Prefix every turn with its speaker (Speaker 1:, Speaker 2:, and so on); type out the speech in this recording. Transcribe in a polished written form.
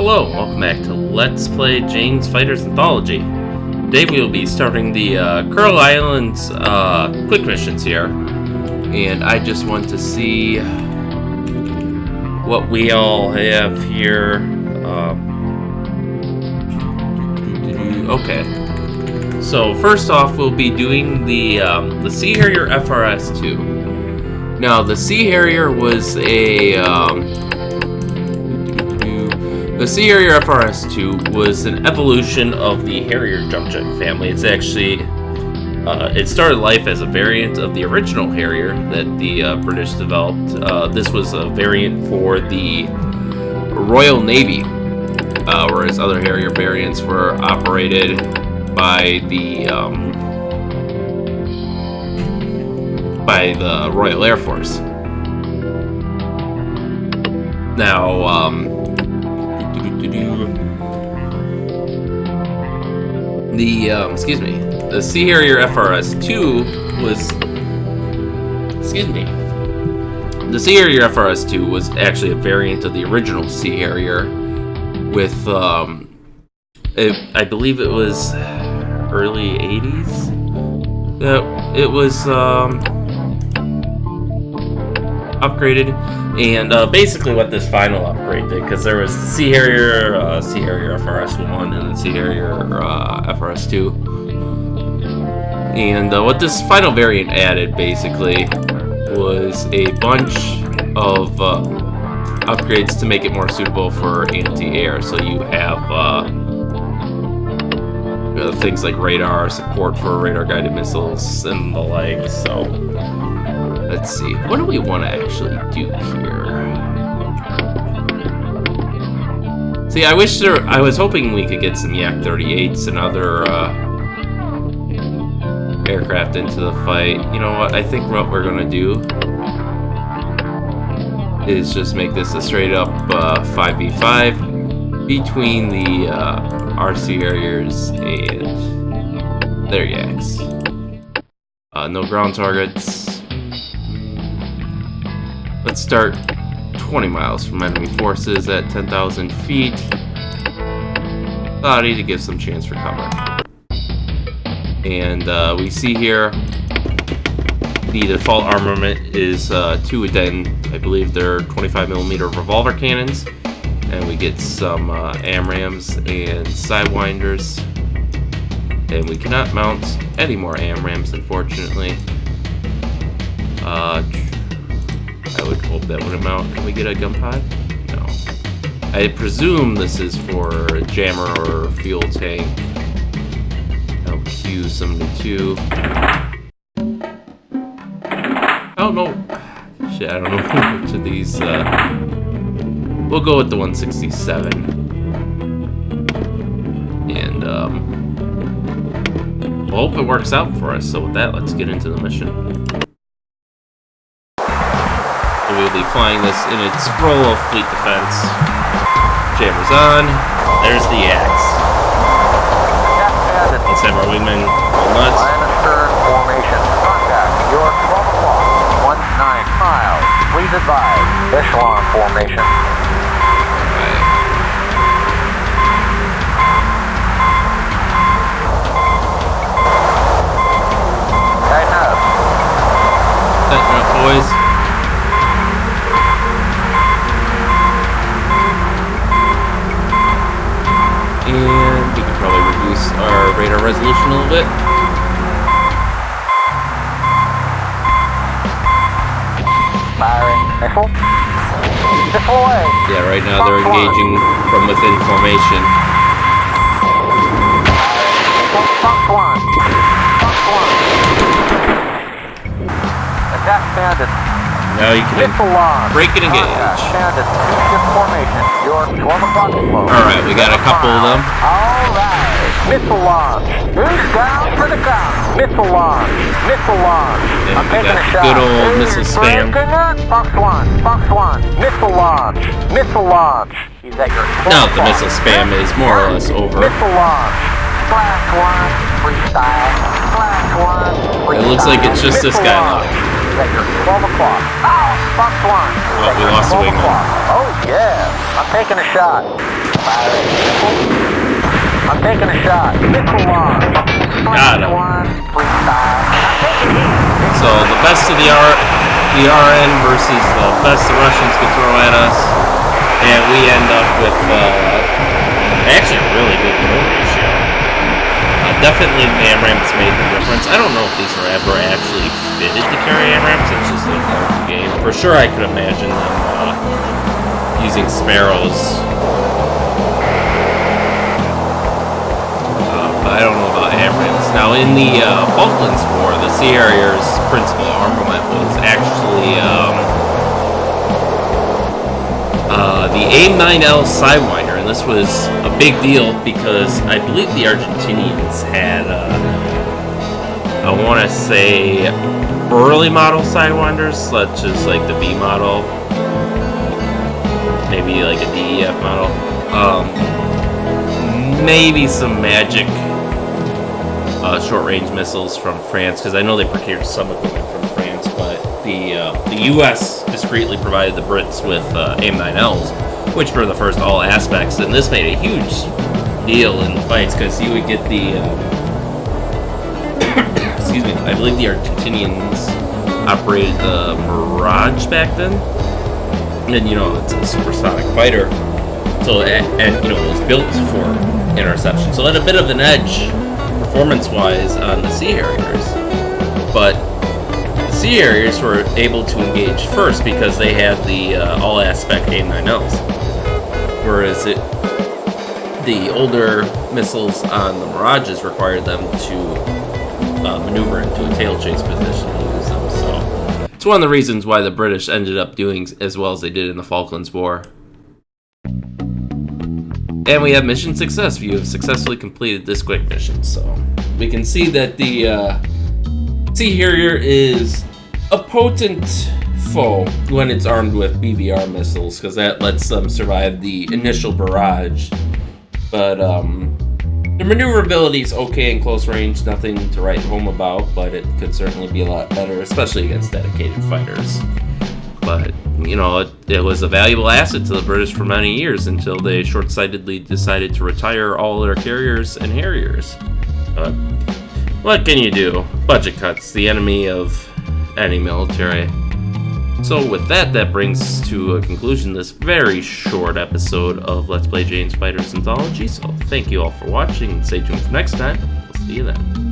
Speaker 1: Hello, and welcome back to Let's Play Jane's Fighters Anthology. Today we will be starting the Kuril Islands quick missions here. And I just want to see what we all have here. Okay. So first off, we'll be doing the Sea Harrier FA.2. Now, the Sea Harrier was the Sea Harrier FA.2 was an evolution of the Harrier jump jet family. It's actually, it started life as a variant of the original Harrier that the British developed. This was a variant for the Royal Navy, whereas other Harrier variants were operated by the Royal Air Force. Now, the Sea Harrier FA.2 was, the Sea Harrier FA.2 was actually a variant of the original Sea Harrier with, I believe it was early 80s. It was upgraded, and basically what this final upgrade did, because there was the Sea Harrier FA.1 and the Sea Harrier FA.2, and what this final variant added basically was a bunch of upgrades to make it more suitable for anti-air. So you have things like radar, support for radar-guided missiles, and the like. So let's see, what do we want to actually do here? See, I was hoping we could get some Yak-38s and other aircraft into the fight. You know what? I think what we're gonna do is just make this a straight up 5v5 between the RC Harriers and their Yaks. No ground targets. Let's start 20 miles from enemy forces at 10,000 feet. Body to give some chance for cover. And we see here the default armament is 2 Aden. I believe they're 25mm revolver cannons. And we get some AMRAAMs and Sidewinders. And we cannot mount any more AMRAAMs, unfortunately. I would hope that would amount. Can we get a gun pod? No. I presume this is for a jammer or fuel tank. LQ-72. Oh no. Shit, I don't know which of these. We'll go with the 167. And we'll hope it works out for us. So with that, let's get into the mission. We'll be flying this in its role of fleet defense. Jammers on. There's the Yaks. Let's have our wingman go nuts.
Speaker 2: Line astern formation. Contact. Your 12 o'clock. 19 miles. Please advise. Echelon formation.
Speaker 1: Right.
Speaker 2: Tighten up.
Speaker 1: Tighten up, boys. And we can probably reduce our radar resolution a little bit.
Speaker 2: Firing missile. Deploy.
Speaker 1: Yeah, right now they're engaging from within formation.
Speaker 2: Fox 1. Fox 1. Attack bandit.
Speaker 1: Now you can break and engage.
Speaker 2: Bandit 2-ship formation. Your 12 o'clock flow.
Speaker 1: Alright, we got a couple of them.
Speaker 2: Alright. Missile launch. Who's down for the count? Missile launch. Missile launch.
Speaker 1: And
Speaker 2: I'm
Speaker 1: we
Speaker 2: taking
Speaker 1: got
Speaker 2: a
Speaker 1: the
Speaker 2: shot.
Speaker 1: good old missile spam.
Speaker 2: Fox 1. Fox 1. Missile launch. Missile launch. He's at your 12
Speaker 1: Now the missile spam is more or less over.
Speaker 2: Missile launch. Flash 1. Freestyle. Flash 1. Freestyle.
Speaker 1: It looks like it's just this guy left.
Speaker 2: He's at your 12 o'clock. Oh, Fox 1.
Speaker 1: Well, we lost the wingman.
Speaker 2: Oh, yeah. I'm taking a shot. Firing missile. I'm taking a shot. Missile launch.
Speaker 1: Got him.
Speaker 2: One, please fire. I'm taking heat.
Speaker 1: So the best of the RN versus the best the Russians could throw at us, and we end up with actually a really good kill ratio. Definitely the AMRAAMs made the difference. I don't know if these are ever actually fitted to carry AMRAAMs. It's just a fun game. For sure, I could imagine them using Sparrows. But I don't know about AMRAAMs. Now, in the Falklands War, the Sea Harrier's principal armament was actually the AIM-9L Sidewinder, and this was a big deal because I believe the Argentinians had, I want to say, early model Sidewinders, such as like the B model, maybe like a DEF model, maybe some Magic short-range missiles from France, because I know they procured some equipment from France, but the U.S. discreetly provided the Brits with AIM-9Ls, which were the first all aspects, and this made a huge deal in the fights, because you would get the, excuse me, I believe the Argentinians operated the Mirage back then, and you know, it's a supersonic fighter, so, and you know, it was built for interception, so it had a bit of an edge, performance-wise, on the Sea Harriers, but Sea Harriers were able to engage first because they had the all-aspect AIM-9Ls, whereas the older missiles on the Mirages required them to maneuver into a tail chase position to use them. So it's one of the reasons why the British ended up doing as well as they did in the Falklands War. And we have mission success. You have successfully completed this quick mission. So we can see that the Sea Harrier is a potent foe when it's armed with BVR missiles, because that lets them survive the initial barrage. But the maneuverability is okay in close range, nothing to write home about, but it could certainly be a lot better, especially against dedicated fighters. But, you know, it was a valuable asset to the British for many years until they short-sightedly decided to retire all their carriers and Harriers. But what can you do? Budget cuts, the enemy of any military. So with that, that brings to a conclusion this very short episode of Let's Play Jane's Fighters Anthology. So thank you all for watching, and stay tuned for next time. We'll see you then.